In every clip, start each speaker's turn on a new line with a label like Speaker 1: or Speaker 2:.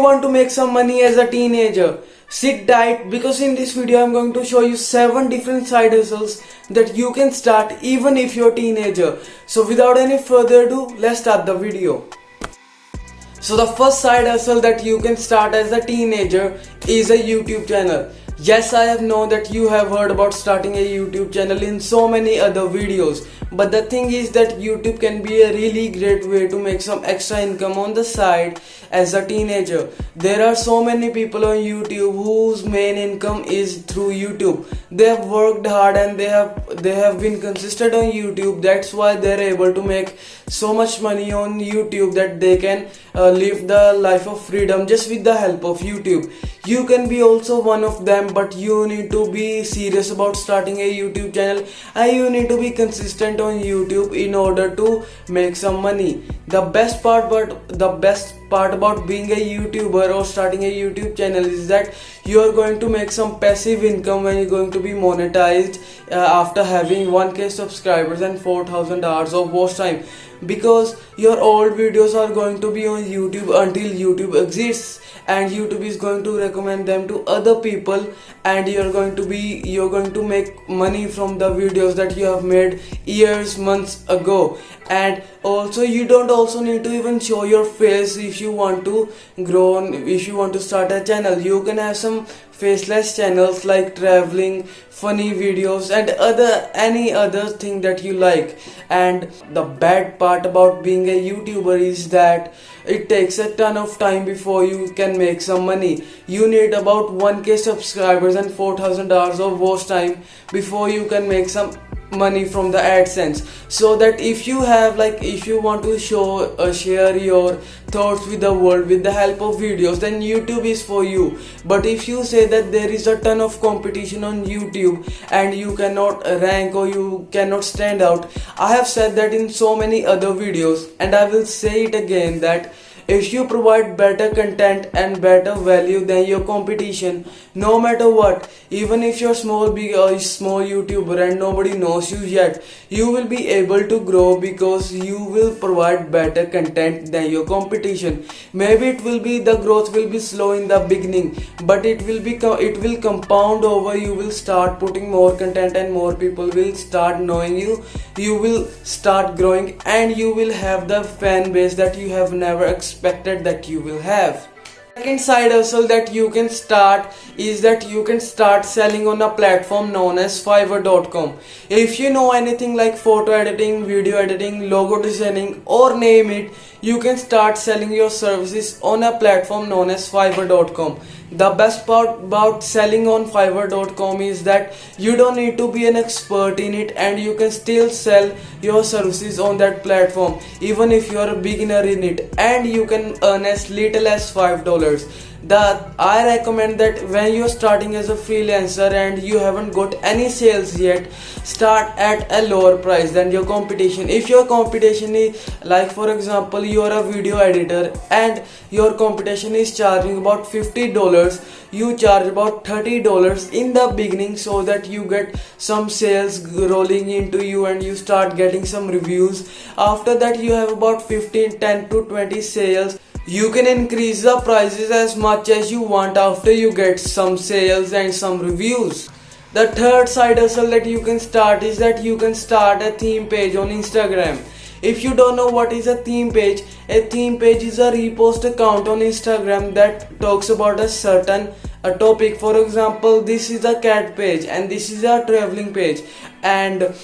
Speaker 1: want to make some money as a teenager? Sit tight, because in this video I'm going to show you 7 different side hustles that you can start even if you're a teenager. So without any further ado, let's start the video. So the first side hustle that you can start as a teenager is a YouTube channel. Yes, I have known that you have heard about starting a YouTube channel in so many other videos, but the thing is that YouTube can be a really great way to make some extra income on the side as a teenager. There are so many people on YouTube whose main income is through YouTube. They have worked hard and they have been consistent on YouTube. That's why they're able to make so much money on YouTube that they can live the life of freedom just with the help of YouTube. You can be also one of them, but you need to be serious about starting a YouTube channel and you need to be consistent on YouTube in order to make some money. The best part about being a YouTuber or starting a YouTube channel is that you are going to make some passive income when you're going to be monetized after having 1k subscribers and 4000 hours of watch time, because your old videos are going to be on YouTube until YouTube exists and YouTube is going to recommend them to other people, and you're going to make money from the videos that you have made years, months ago. And also you don't also need to even show your face if you want to grow if you want to start a channel. You can have some faceless channels like traveling, funny videos and any other thing that you like. And the bad part about being a YouTuber is that it takes a ton of time before you can make some money. You need about 1k subscribers and 4000 hours of watch time before you can make some money from the AdSense. So that if you want to share your thoughts with the world with the help of videos, then YouTube is for you. But if you say that there is a ton of competition on YouTube and you cannot rank or you cannot stand out, I have said that in so many other videos and I will say it again, that if you provide better content and better value than your competition, no matter what, even if you're small YouTuber and nobody knows you yet, you will be able to grow because you will provide better content than your competition. Maybe the growth will be slow in the beginning, but it will compound over. You will start putting more content and more people will start knowing you. You will start growing and you will have the fan base that you have never expected that you will have. Second side hustle that you can start is that you can start selling on a platform known as Fiverr.com. If you know anything like photo editing, video editing, logo designing or name it, you can start selling your services on a platform known as Fiverr.com. The best part about selling on Fiverr.com is that you don't need to be an expert in it and you can still sell your services on that platform even if you are a beginner in it, and you can earn as little as $5. I recommend that when you're starting as a freelancer and you haven't got any sales yet, start at a lower price than your competition. If your competition is, like for example, you are a video editor and your competition is charging about $50, you charge about $30 in the beginning so that you get some sales rolling into you and you start getting some reviews. After that you have about 10 to 20 sales. You can increase the prices as much as you want after you get some sales and some reviews. The third side hustle that you can start is that you can start a theme page on Instagram. If you don't know what is a theme page is a repost account on Instagram that talks about a certain topic. For example, this is a cat page and this is a traveling page. And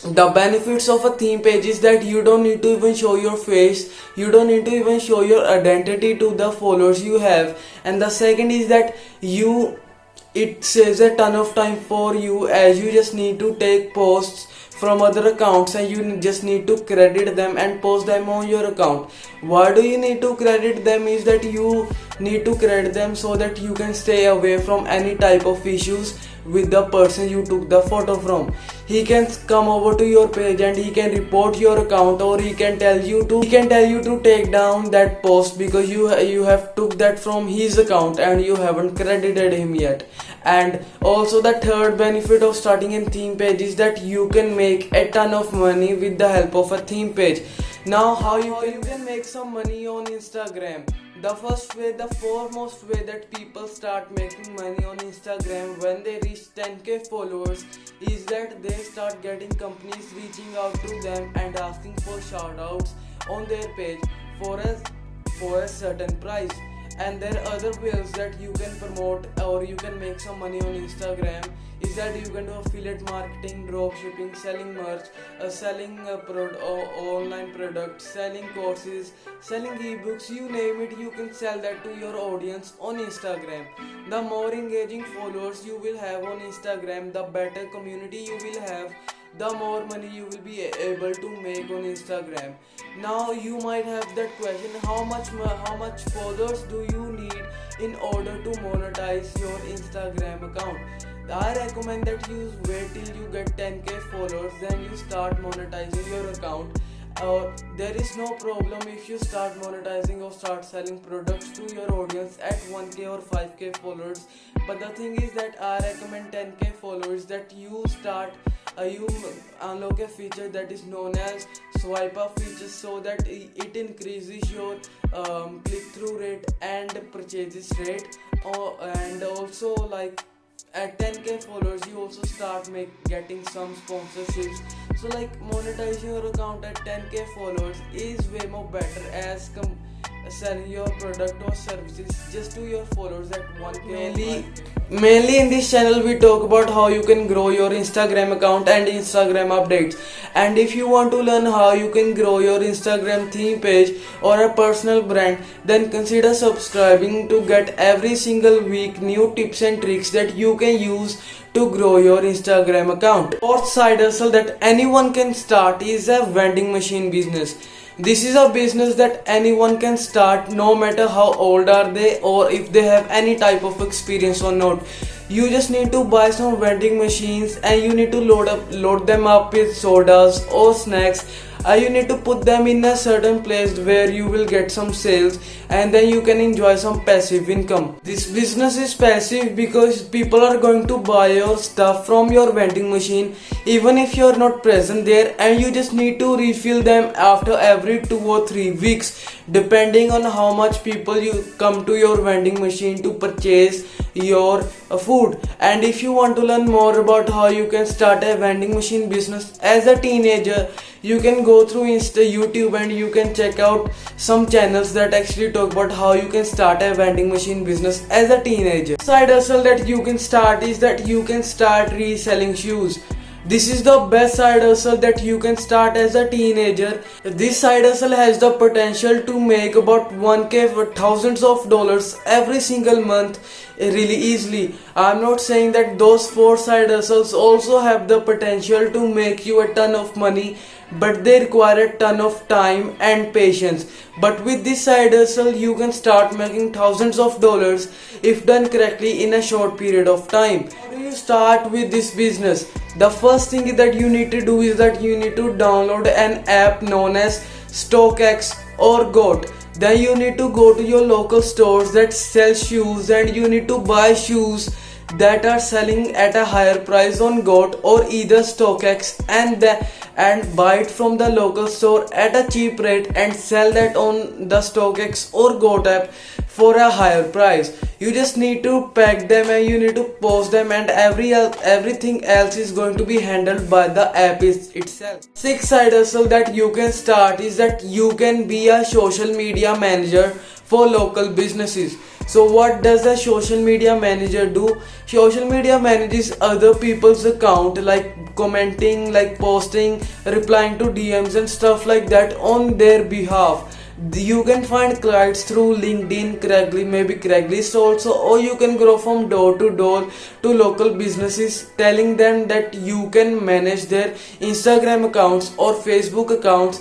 Speaker 1: the benefits of a theme page is that you don't need to even show your face, you don't need to even show your identity to the followers you have. And the second is that it saves a ton of time for you, as you just need to take posts from other accounts and you just need to credit them and post them on your account. Why do you need to credit them is that you need to credit them so that you can stay away from any type of issues with the person you took the photo from. He can come over to your page and he can report your account, or he can tell you to take down that post because you have took that from his account and you haven't credited him yet. And also the third benefit of starting a theme page is that you can make a ton of money with the help of a theme page. Now how you can make some money on Instagram. The first way, the foremost way that people start making money on Instagram when they reach 10k followers is that they start getting companies reaching out to them and asking for shoutouts on their page for a certain price. And there are other ways that you can promote or you can make some money on Instagram is that you can do affiliate marketing, drop shipping, selling merch, selling online products, selling courses, selling ebooks, you name it, you can sell that to your audience on Instagram. The more engaging followers you will have on Instagram, the better community you will have, the more money you will be able to make on Instagram. Now you might have that question, how much followers do you need in order to monetize your Instagram account? I recommend that you wait till you get 10k followers, then you start monetizing your account. There is no problem if you start monetizing or start selling products to your audience at 1k or 5k followers. But the thing is that I recommend 10k followers that you unlock a feature that is known as swipe up feature, so that it increases your click-through rate and purchases rate. And also, like, at 10k followers you also start getting some sponsorships. So like monetizing your account at 10k followers is way more better as selling your product or services just to your followers at 1k. Mainly in this channel we talk about how you can grow your Instagram account and Instagram updates. And if you want to learn how you can grow your Instagram theme page or a personal brand, then consider subscribing to get every single week new tips and tricks that you can use to grow your Instagram account. Fourth side hustle that anyone can start is a vending machine business. This is a business that anyone can start, no matter how old are they or if they have any type of experience or not. You just need to buy some vending machines and you need to load them up with sodas or snacks. You need to put them in a certain place where you will get some sales, and then you can enjoy some passive income. This business is passive because people are going to buy your stuff from your vending machine even if you're not present there, and you just need to refill them after every 2 or 3 weeks depending on how much people you come to your vending machine to purchase your food. And if you want to learn more about how you can start a vending machine business as a teenager, you can go through YouTube and you can check out some channels that actually talk about how you can start a vending machine business as a teenager. Side hustle that you can start is that you can start reselling shoes. This is the best side hustle that you can start as a teenager. This side hustle has the potential to make about 1k for thousands of dollars every single month really easily. I'm not saying that those 4 side hustles also have the potential to make you a ton of money, but they require a ton of time and patience. But with this side hustle you can start making thousands of dollars if done correctly in a short period of time. How do you start with this business? The first thing that you need to do is that you need to download an app known as StockX or GOAT. Then you need to go to your local stores that sell shoes and you need to buy shoes that are selling at a higher price on GOAT or either StockX, and buy it from the local store at a cheap rate and sell that on the StockX or GOAT app for a higher price. You just need to pack them and you need to post them, and everything else is going to be handled by the app itself. Sixth side hustle that you can start is that you can be a social media manager for local businesses. So what does a social media manager do? Social media manages other people's account, like commenting, like posting, replying to DMs and stuff like that on their behalf. You can find clients through LinkedIn, maybe Craigslist also, or you can grow from door to door to local businesses, telling them that you can manage their Instagram accounts or Facebook accounts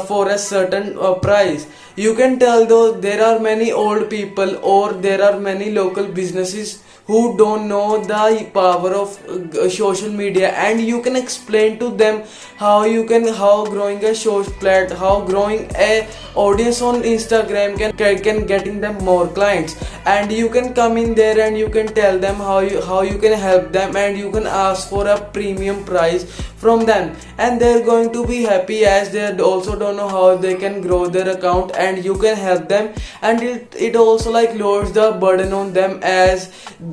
Speaker 1: for a certain price. You can tell though there are many old people or there are many local businesses who don't know the power of social media, and you can explain to them how growing a audience on Instagram can getting them more clients. and you can come in there and you can tell them how you can help them, and you can ask for a premium price from them, and they're going to be happy as they also don't know how they can grow their account, and you can help them. And it also like lowers the burden on them as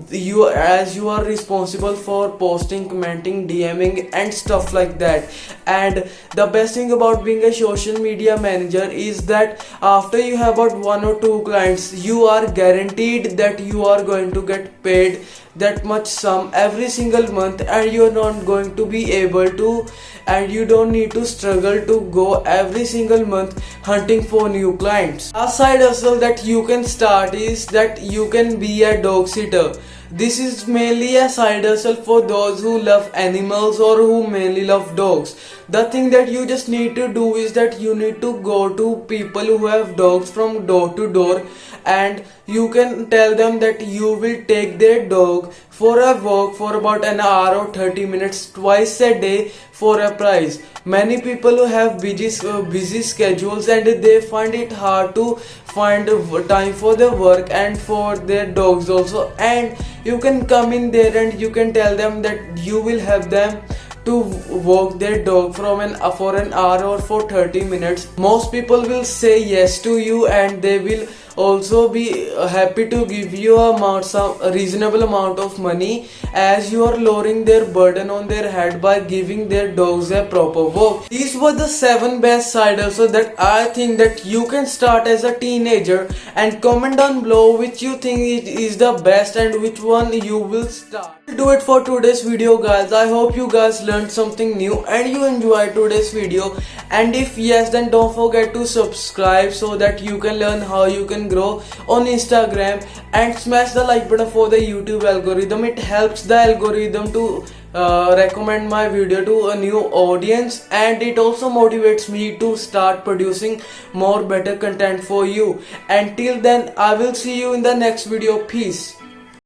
Speaker 1: you are responsible for posting, commenting, DMing and stuff like that. And the best thing about being a social media manager is that after you have about 1 or 2 clients, you are guaranteed that you are going to get paid that much sum every single month, and you're not going to be able to, and you don't need to struggle to go every single month hunting for new clients. A side hustle that you can start is that you can be a dog sitter. This is mainly a side hustle for those who love animals or who mainly love dogs. The thing that you just need to do is that you need to go to people who have dogs from door to door, and you can tell them that you will take their dog for a walk for about an hour or 30 minutes twice a day for a price. Many people who have busy schedules and they find it hard to find time for their work and for their dogs also, and you can come in there and you can tell them that you will help them to walk their dog for an hour or for 30 minutes. Most people will say yes to you, and they will also be happy to give you a reasonable amount of money, as you are lowering their burden on their head by giving their dogs a proper walk. These were the 7 best side hustles that I think that you can start as a teenager, and comment down below which you think is the best and which one you will start. Do it for today's video, guys. I hope you guys learned something new and you enjoyed today's video, and if yes, then don't forget to subscribe so that you can learn how you can grow on Instagram, and smash the like button for the YouTube algorithm. It helps the algorithm to recommend my video to a new audience, and it also motivates me to start producing more better content for you. Until then, I will see you in the next video. Peace.